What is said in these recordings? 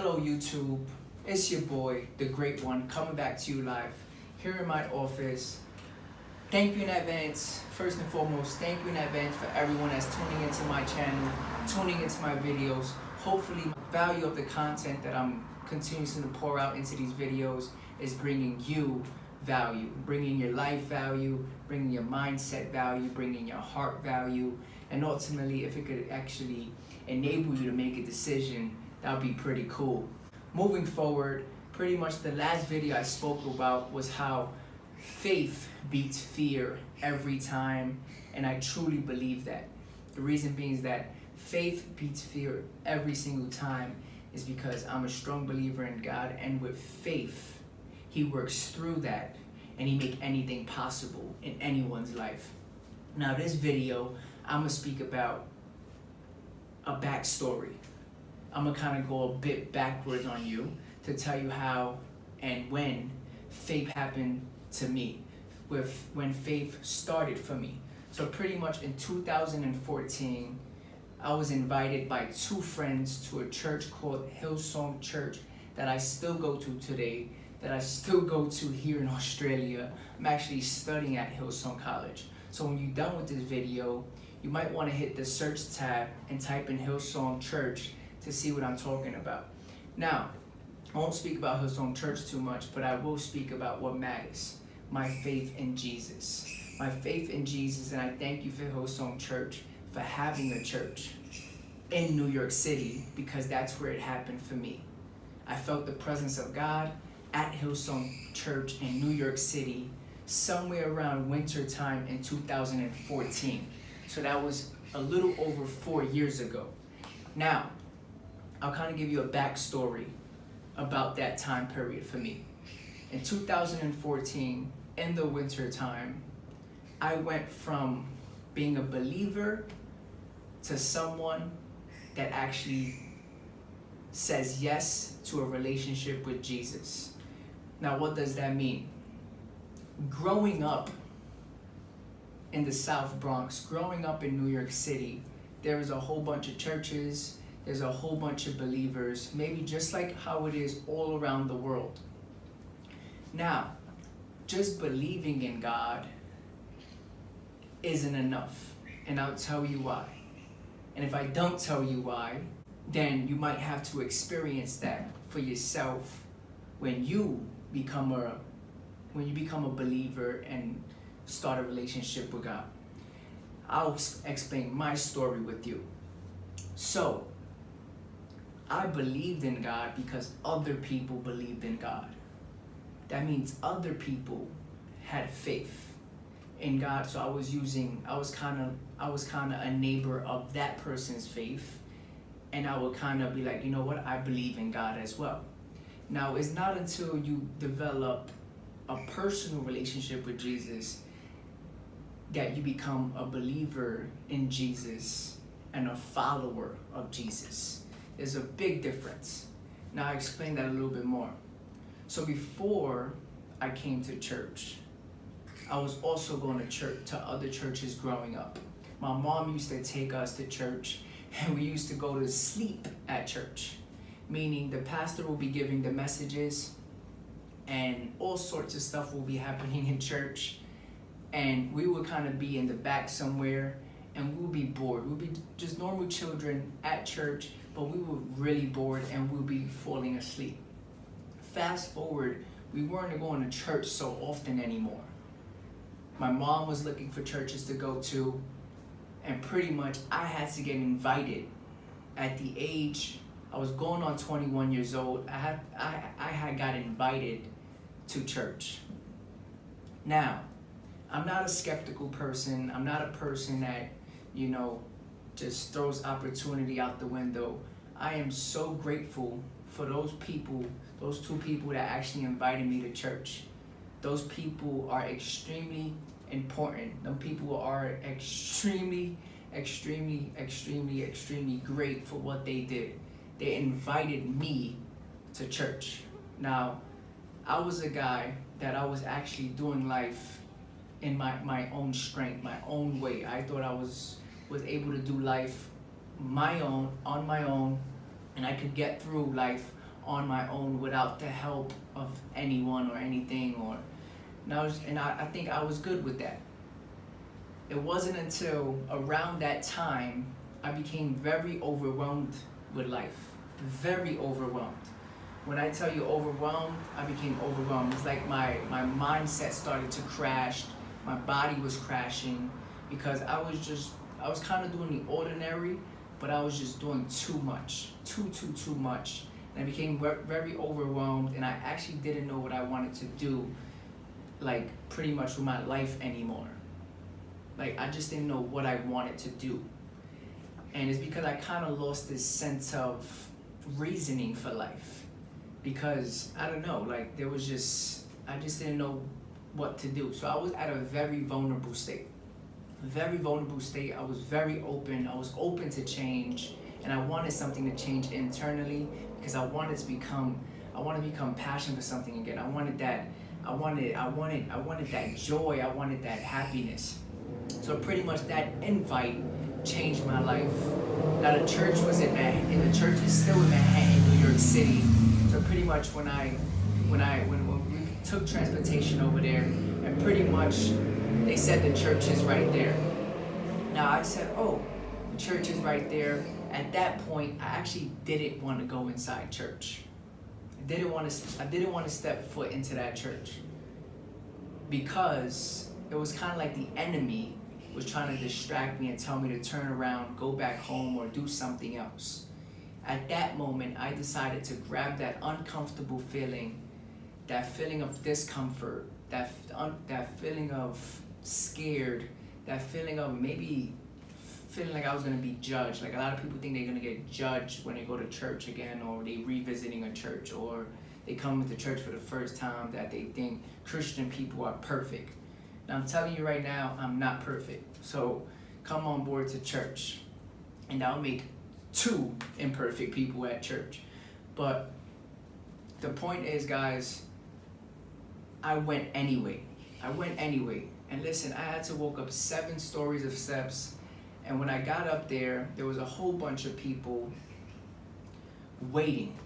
Hello YouTube, it's your boy, the Great One, coming back to you live here in my office. Thank you in advance, first and foremost, thank you in advance for everyone that's tuning into my channel, tuning into my videos. Hopefully the value of the content that I'm continuously to pour out into these videos is bringing you value, bringing your life value, bringing your mindset value, bringing your heart value, and ultimately if it could actually enable you to make a decision, that would be pretty cool. Moving forward, pretty much the last video I spoke about was how faith beats fear every time, and I truly believe that. The reason being is that faith beats fear every single time is because I'm a strong believer in God, and with faith, He works through that and He make anything possible in anyone's life. Now this video, I'm gonna speak about a backstory. I'm gonna kind of go a bit backwards on you to tell you how and when faith happened to me, when faith started for me. So pretty much in 2014, I was invited by two friends to a church called Hillsong Church that I still go to today, that I still go to here in Australia. I'm actually studying at Hillsong College. So when you're done with this video, you might want to hit the search tab and type in Hillsong Church to see what I'm talking about. Now, I won't speak about Hillsong Church too much, but I will speak about what matters, my faith in Jesus. My faith in Jesus, and I thank you for Hillsong Church for having a church in New York City, because that's where it happened for me. I felt the presence of God at Hillsong Church in New York City somewhere around winter time in 2014. So that was a little over 4 years ago. Now, I'll kind of give you a backstory about that time period for me. In 2014, in the winter time, I went from being a believer to someone that actually says yes to a relationship with Jesus. Now, what does that mean? Growing up in the South Bronx, growing up in New York City, there is a whole bunch of churches, there's a whole bunch of believers, maybe just like how it is all around the world. Now, just believing in God isn't enough, and I'll tell you why. And if I don't tell you why, then you might have to experience that for yourself when you become a believer and start a relationship with God. I'll explain my story with you. So, I believed in God because other people believed in God. That means other people had faith in God. So I was kind of a neighbor of that person's faith, and I would kind of be like, you know what, I believe in God as well. Now, it's not until you develop a personal relationship with Jesus that you become a believer in Jesus and a follower of Jesus. There's a big difference. Now, I'll explain that a little bit more. So before I came to church, I was also going to church, to other churches growing up. My mom used to take us to church, and we used to go to sleep at church, meaning the pastor will be giving the messages and all sorts of stuff will be happening in church, and we would kind of be in the back somewhere, and we would be bored. We'd be just normal children at church, but we were really bored and we'd be falling asleep. Fast forward, we weren't going to church so often anymore. My mom was looking for churches to go to, and pretty much I had to get invited. At the age, I was going on 21 years old, I had got invited to church. Now, I'm not a skeptical person. I'm not a person that, just throws opportunity out the window. I am so grateful for those two people that actually invited me to church. Those people are extremely important. Those people are extremely great for what they did. They invited me to church. Now, I was a guy that I was actually doing life in my own strength, my own way. I thought I was able to do life on my own, and I could get through life on my own without the help of anyone or anything, I think I was good with that. It wasn't until around that time I became very overwhelmed with life. Very overwhelmed. When I tell you overwhelmed, I became overwhelmed. It's like my mindset started to crash. My body was crashing because I was kind of doing the ordinary, but I was just doing too much, too much. And I became very overwhelmed, and I actually didn't know what I wanted to do, like pretty much with my life anymore. Like I just didn't know what I wanted to do. And it's because I kind of lost this sense of reasoning for life. Because I don't know, like I just didn't know what to do. So I was at a very vulnerable state. Very vulnerable state. I was very open. I was open to change, and I wanted something to change internally because I wanted to become passionate for something again. I wanted that joy. I wanted that happiness. So pretty much that invite changed my life. Now the church was in Manhattan, and the church is still in Manhattan, New York City. So pretty much when we took transportation over there, and pretty much they said the church is right there. Now I said, oh, the church is right there. At that point, I actually didn't want to go inside church. I didn't want to step foot into that church because it was kind of like the enemy was trying to distract me and tell me to turn around, go back home, or do something else. At that moment, I decided to grab that uncomfortable feeling, that feeling of discomfort, that feeling of scared, that feeling of maybe feeling like I was gonna be judged. Like a lot of people think they're gonna get judged when they go to church again, or they revisiting a church, or they come to church for the first time, that they think Christian people are perfect. Now I'm telling you right now, I'm not perfect. So come on board to church, and I'll make 2 imperfect people at church. But the point is, guys, I went anyway. And listen, I had to walk up 7 stories of steps. And when I got up there was a whole bunch of people waiting.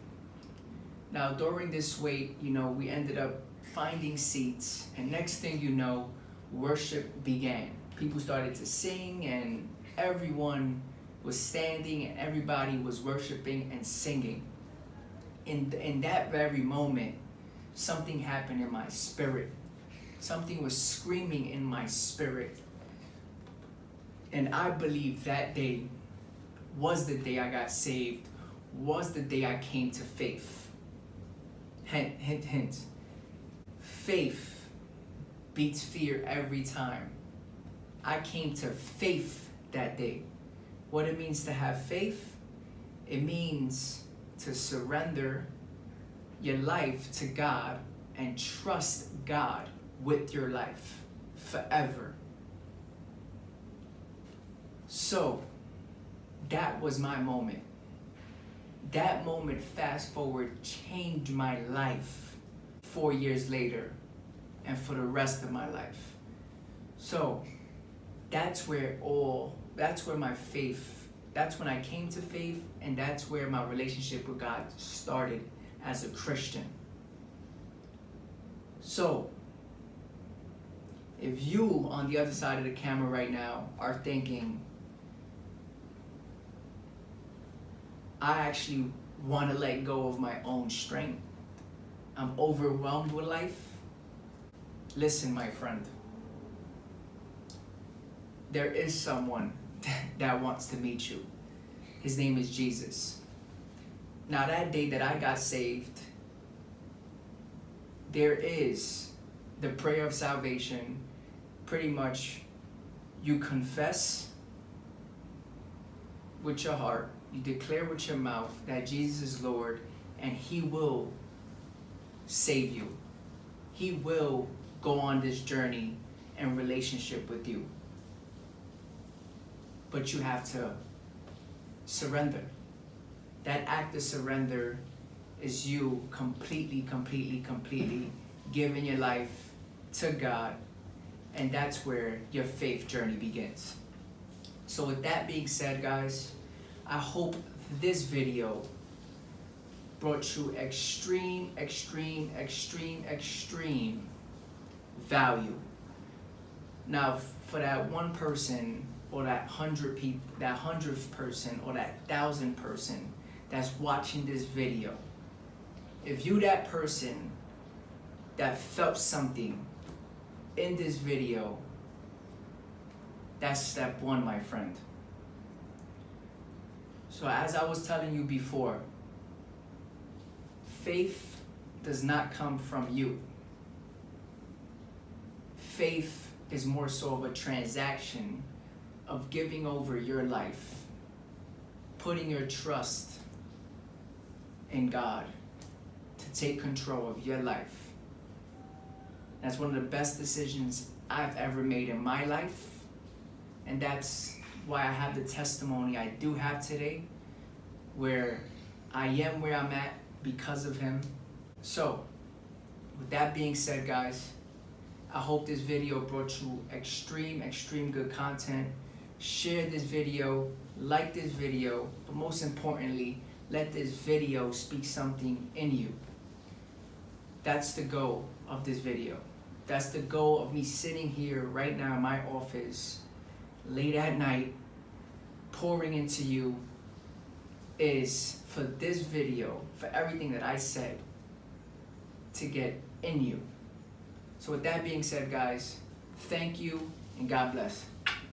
Now, during this wait, we ended up finding seats. And next thing you know, worship began. People started to sing, and everyone was standing, and everybody was worshiping and singing. In that very moment, something happened in my spirit. Something was screaming in my spirit. And I believe that day was the day I got saved, was the day I came to faith. Hint, hint, hint. Faith beats fear every time. I came to faith that day. What it means to have faith, it means to surrender your life to God and trust God with your life forever. So that was my moment. That moment, fast forward, changed my life 4 years later and for the rest of my life. So that's when I came to faith, and that's where my relationship with God started as a Christian. So if you on the other side of the camera right now are thinking, I actually want to let go of my own strength, I'm overwhelmed with life, listen, my friend. There is someone that wants to meet you. His name is Jesus. Now, that day that I got saved, there is the prayer of salvation. Pretty much, you confess with your heart, you declare with your mouth that Jesus is Lord, and He will save you. He will go on this journey and relationship with you. But you have to surrender. That act of surrender is you completely giving your life to God, and that's where your faith journey begins. So with that being said, guys, I hope this video brought you extreme value. Now, for that one person, or that 100 people, that 100th person, or that 1,000 person that's watching this video, if you that person that felt something in this video, that's step one, my friend. So as I was telling you before, faith does not come from you. Faith is more so of a transaction of giving over your life, putting your trust in God to take control of your life. That's one of the best decisions I've ever made in my life, and that's why I have the testimony I do have today, where I am where I'm at because of him. So, with that being said, guys, I hope this video brought you extreme good content. Share this video, like this video, but most importantly, let this video speak something in you. That's the goal of this video. That's the goal of me sitting here right now in my office, late at night, pouring into you, is for this video, for everything that I said, to get in you. So with that being said, guys, thank you and God bless.